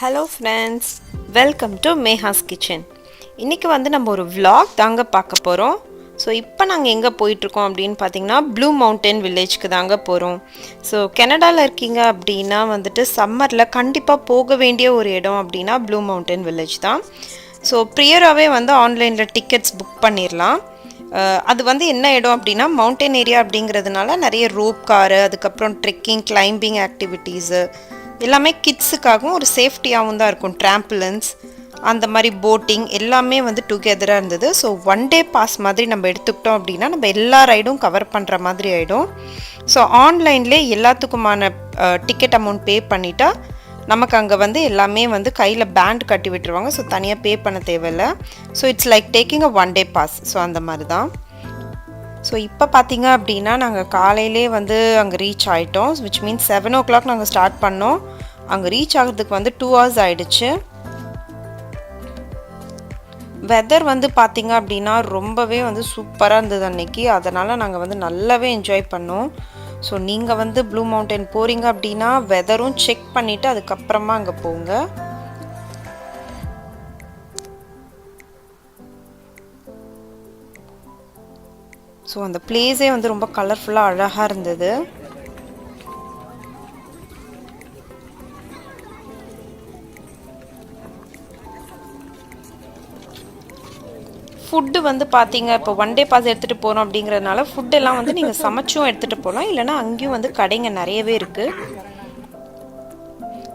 Hello friends, welcome to Meha's kitchen. இன்றைக்கி வந்து நம்ம ஒரு vlog தாங்க பார்க்க போகிறோம். ஸோ இப்போ நாங்கள் எங்கே போயிட்டுருக்கோம் அப்படின்னு பார்த்தீங்கன்னா ப்ளூ மவுண்டன் வில்லேஜ்க்கு தாங்க போகிறோம். ஸோ கனடாவில் இருக்கீங்க அப்படின்னா வந்துட்டு சம்மரில் கண்டிப்பாக போக வேண்டிய ஒரு இடம் அப்படின்னா ப்ளூ மவுண்டன் வில்லேஜ் தான். ஸோ ப்ரியராகவே வந்து ஆன்லைனில் டிக்கெட்ஸ் புக் பண்ணிடலாம். அது வந்து என்ன இடம் அப்படின்னா மவுண்டன் ஏரியா அப்படிங்கிறதுனால நிறைய ரோப் காரு, அதுக்கப்புறம் ட்ரெக்கிங், கிளைம்பிங் ஆக்டிவிட்டீஸு எல்லாமே கிட்ஸுக்காகவும் ஒரு சேஃப்டியாகவும் தான் இருக்கும். ட்ராம்புலன்ஸ் அந்த மாதிரி போட்டிங் எல்லாமே வந்து டுகெதராக இருந்தது. ஸோ ஒன் டே பாஸ் மாதிரி நம்ம எடுத்துக்கிட்டோம் அப்படின்னா நம்ம எல்லா ரைடும் கவர் பண்ணுற மாதிரி ஆகிடும். ஸோ ஆன்லைன்லேயே எல்லாத்துக்குமான டிக்கெட் அமௌண்ட் பே பண்ணிட்டா நமக்கு அங்கே வந்து எல்லாமே வந்து கையில் பேண்ட் கட்டி விட்டுருவாங்க. ஸோ தனியாக பே பண்ண தேவையில்லை. So it's like taking a one day pass. So அந்த மாதிரி தான். ஸோ இப்போ பார்த்தீங்க அப்படின்னா நாங்கள் காலையிலே வந்து அங்கே ரீச் ஆகிட்டோம். விச் மீன்ஸ் 7 o'clock நாங்கள் ஸ்டார்ட் பண்ணோம். அங்கே ரீச் ஆகிறதுக்கு வந்து 2 hours ஆகிடுச்சு. வெதர் வந்து பார்த்திங்க அப்படின்னா ரொம்பவே வந்து சூப்பராக இருந்தது அன்றைக்கி. அதனால் நாங்கள் வந்து நல்லாவே என்ஜாய் பண்ணோம். ஸோ நீங்கள் வந்து ப்ளூ மவுண்டன் போகிறீங்க அப்படின்னா வெதரும் செக் பண்ணிவிட்டு அதுக்கப்புறமா அங்கே போங்க. ஸோ அந்த பிளேஸே வந்து ரொம்ப கலர்ஃபுல்லாக அழகாக இருந்தது. ஃபுட்டு வந்து பார்த்தீங்க, இப்போ ஒன் டே பாஸ் எடுத்துகிட்டு போகிறோம் அப்படிங்கிறதுனால ஃபுட்டெல்லாம் வந்து நீங்கள் சமைச்சும் எடுத்துகிட்டு போகலாம், இல்லைனா அங்கேயும் வந்து கடைங்க நிறையவே இருக்குது.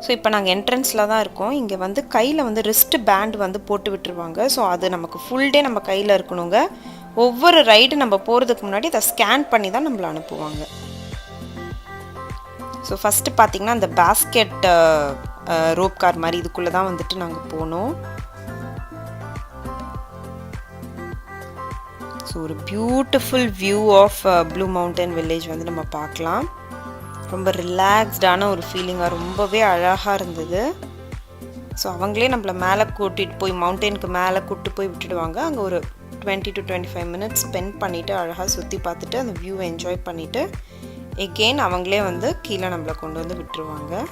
ஸோ இப்போ நாங்கள் என்ட்ரன்ஸில் தான் இருக்கோம். இங்கே வந்து கையில் வந்து ரிஸ்ட் பேண்ட் வந்து போட்டு விட்டுருவாங்க. ஸோ அது நமக்கு ஃபுல் டே நம்ம கையில் இருக்கணுங்க. ஒவ்வொரு ரைடு நம்ம போகிறதுக்கு முன்னாடி அதை ஸ்கேன் பண்ணி தான் நம்மளை அனுப்புவாங்க. ஸோ ஃபஸ்ட்டு பார்த்திங்கன்னா அந்த பேஸ்கெட் ரோப் கார் மாதிரி இதுக்குள்ளே தான் வந்துட்டு நாங்கள் போனோம். ஸோ ஒரு beautiful view of blue mountain village வந்து நம்ம பார்க்கலாம். ரொம்ப ரிலாக்ஸ்டான ஒரு ஃபீலிங்காக ரொம்பவே அழகாக இருந்தது. ஸோ அவங்களே நம்மளை மேலே கூட்டிகிட்டு போய் மவுண்டனுக்கு மேலே கூப்பிட்டு போய் விட்டுடுவாங்க. அங்கே ஒரு 20 to 25 minutes ஸ்பெண்ட் பண்ணிவிட்டு அழகாக சுற்றி பார்த்துட்டு அந்த வியூ என்ஜாய் பண்ணிவிட்டு எகெயின் அவங்களே வந்து கீழே நம்மளை கொண்டு வந்து விட்டுருவாங்க.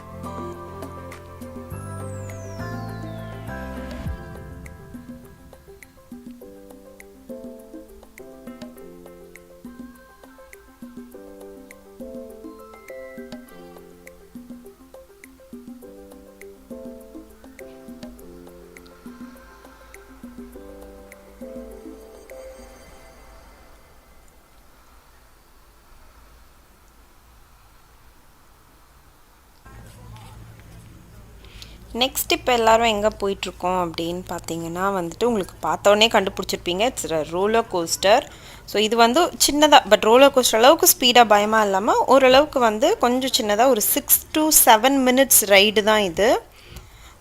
நெக்ஸ்ட் இப்போ எல்லோரும் எங்கே போயிட்டுருக்கோம் அப்படின்னு பார்த்தீங்கன்னா வந்துட்டு உங்களுக்கு பார்த்தோன்னே கண்டுபிடிச்சிருப்பீங்க. It's roller coaster. ஸோ இது வந்து சின்னதாக, பட் ரோலர் கோஸ்டர் அளவுக்கு ஸ்பீடாக பயமாக இல்லாமல் ஓரளவுக்கு வந்து கொஞ்சம் சின்னதாக ஒரு 6 to 7 minutes ரைடு தான் இது.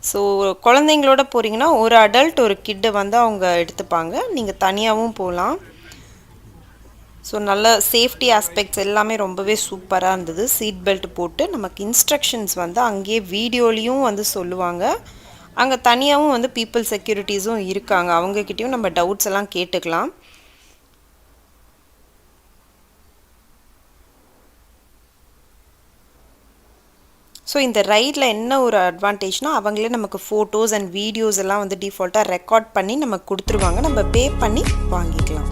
ஸோ குழந்தைங்களோட போகிறீங்கன்னா ஒரு அடல்ட் ஒரு கிட்டு வந்து அவங்க எடுத்துப்பாங்க. நீங்கள் தனியாகவும் போகலாம். ஸோ நல்ல சேஃப்டி ஆஸ்பெக்ட்ஸ் எல்லாமே ரொம்பவே சூப்பராக இருந்தது. சீட் பெல்ட் போட்டு நமக்கு இன்ஸ்ட்ரக்ஷன்ஸ் வந்து அங்கேயே வீடியோலேயும் வந்து சொல்லுவாங்க. அங்கே தனியாகவும் வந்து பீப்புள் செக்யூரிட்டிஸும் இருக்காங்க. அவங்கக்கிட்டேயும் நம்ம டவுட்ஸ் எல்லாம் கேட்டுக்கலாம். ஸோ இந்த ரைடில் என்ன ஒரு அட்வான்டேஜ்னால் அவங்களே நமக்கு ஃபோட்டோஸ் அண்ட் வீடியோஸ் எல்லாம் வந்து டிஃபால்ட்டாக ரெக்கார்ட் பண்ணி நமக்கு கொடுத்துருவாங்க. நம்ம பே பண்ணி வாங்கிக்கலாம்.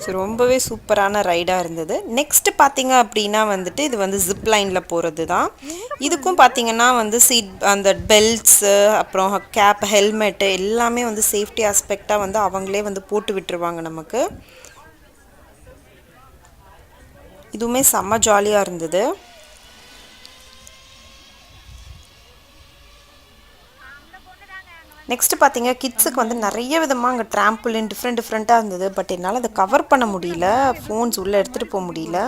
ஸோ ரொம்பவே சூப்பரான ரைடாக இருந்தது. நெக்ஸ்ட்டு பார்த்திங்க அப்படின்னா வந்துட்டு இது வந்து ஜிப் லைனில் போகிறது தான். இதுக்கும் பார்த்திங்கன்னா வந்து சீட் அந்த பெல்ட்ஸு அப்புறம் கேப், ஹெல்மெட்டு எல்லாமே வந்து சேஃப்டி ஆஸ்பெக்டாக வந்து அவங்களே வந்து போட்டு விட்டுருவாங்க நமக்கு. இதுவுமே செம்ம ஜாலியாக இருந்தது. நெக்ஸ்ட்டு பார்த்தீங்க கிட்ஸுக்கு வந்து நிறைய விதமாக அங்கே ட்ராம்புலின் டிஃப்ரெண்ட்டாக இருந்தது. பட் என்னால் அதை கவர் பண்ண முடியல, ஃபோன்ஸ் உள்ளே எடுத்துகிட்டு போக முடியல.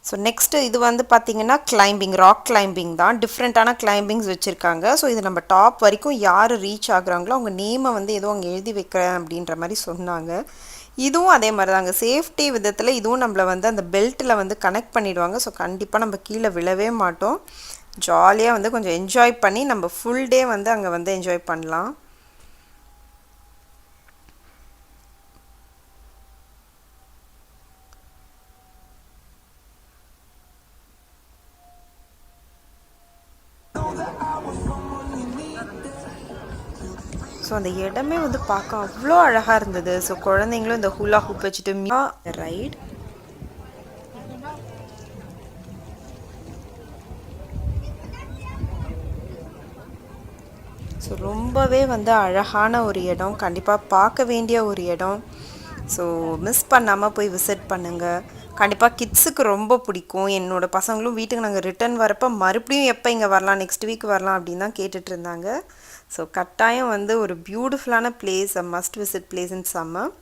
ஸோ நெக்ஸ்ட்டு இது வந்து பார்த்திங்கன்னா கிளைம்பிங், ராக் கிளைம்பிங் தான். டிஃப்ரெண்ட்டான கிளைம்பிங்ஸ் வச்சுருக்காங்க. ஸோ இது நம்ம டாப் வரைக்கும் யார் ரீச் ஆகுறாங்களோ அவங்க நேமை வந்து ஏதோ அங்கே எழுதி வைக்கிறேன் அப்படின்ற மாதிரி சொன்னாங்க. இதுவும் அதே மாதிரி தாங்க, சேஃப்டி விதத்தில் இதுவும் நம்மளை வந்து அந்த பெல்ட்டில் வந்து கனெக்ட் பண்ணிவிடுவாங்க. ஸோ கண்டிப்பாக நம்ம கீழே விழவே மாட்டோம். ஜாலியாக வந்து கொஞ்சம் என்ஜாய் பண்ணி நம்ம ஃபுல் டே வந்து அங்கே வந்து என்ஜாய் பண்ணலாம். ஸோ அந்த இடமே வந்து பார்க்க அவ்வளோ அழகாக இருந்தது. ஸோ குழந்தைங்களும் இந்த ஹூலா ஹூப் வச்சுட்டு ரைட். ஸோ ரொம்பவே வந்து அழகான ஒரு இடம், கண்டிப்பாக பார்க்க வேண்டிய ஒரு இடம். ஸோ மிஸ் பண்ணாமல் போய் விசிட் பண்ணுங்கள். கண்டிப்பாக கிட்ஸுக்கு ரொம்ப பிடிக்கும். என்னோடய பசங்களும் வீட்டுக்கு நாங்கள் ரிட்டர்ன் வரப்போ மறுபடியும் எப்போ இங்கே வரலாம், நெக்ஸ்ட் வீக் வரலாம் அப்படின்னு தான் கேட்டுட்டு இருந்தாங்க. ஸோ கட்டாயம் வந்து ஒரு பியூட்டிஃபுல்லான place, a must visit place in summer.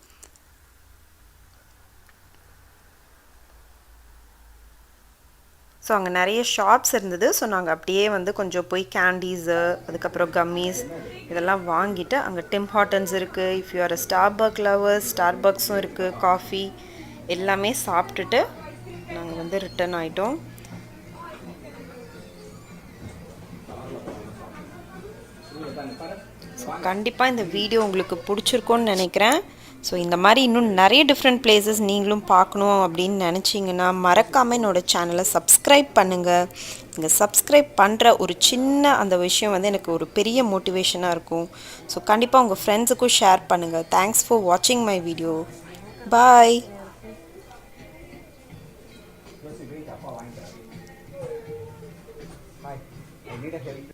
So அங்கே நிறைய ஷாப்ஸ் இருந்தது. ஸோ நாங்கள் அப்படியே வந்து கொஞ்சம் போய் கேண்டீஸு, அதுக்கப்புறம் கம்மீஸ் இதெல்லாம் வாங்கிட்டு, அங்கே டிம் ஹார்ட்டன்ஸ் இருக்குது. If you are Starbuck lovers, ஸ்டார்பக்ஸும் இருக்குது, காஃபி எல்லாமே சாப்பிட்டுட்டு நாங்கள் வந்து ரிட்டர்ன் ஆகிட்டோம். ஸோ கண்டிப்பாக இந்த வீடியோ உங்களுக்கு பிடிச்சிருக்கோன்னு நினைக்கிறேன். ஸோ இந்த மாதிரி இன்னும் நிறைய டிஃப்ரெண்ட் பிளேசஸ் நீங்களும் பார்க்கணும் அப்படின்னு நினச்சிங்கன்னா மறக்காமல் என்னோடய சேனலை சப்ஸ்கிரைப் பண்ணுங்கள். நீங்கள் சப்ஸ்கிரைப் பண்ணுற ஒரு சின்ன அந்த விஷயம் வந்து எனக்கு ஒரு பெரிய மோட்டிவேஷனாக இருக்கும். ஸோ கண்டிப்பாக உங்கள் ஃப்ரெண்ட்ஸுக்கும் ஷேர் பண்ணுங்கள். தேங்க்ஸ் ஃபார் வாட்சிங் my video. Bye. I need a help.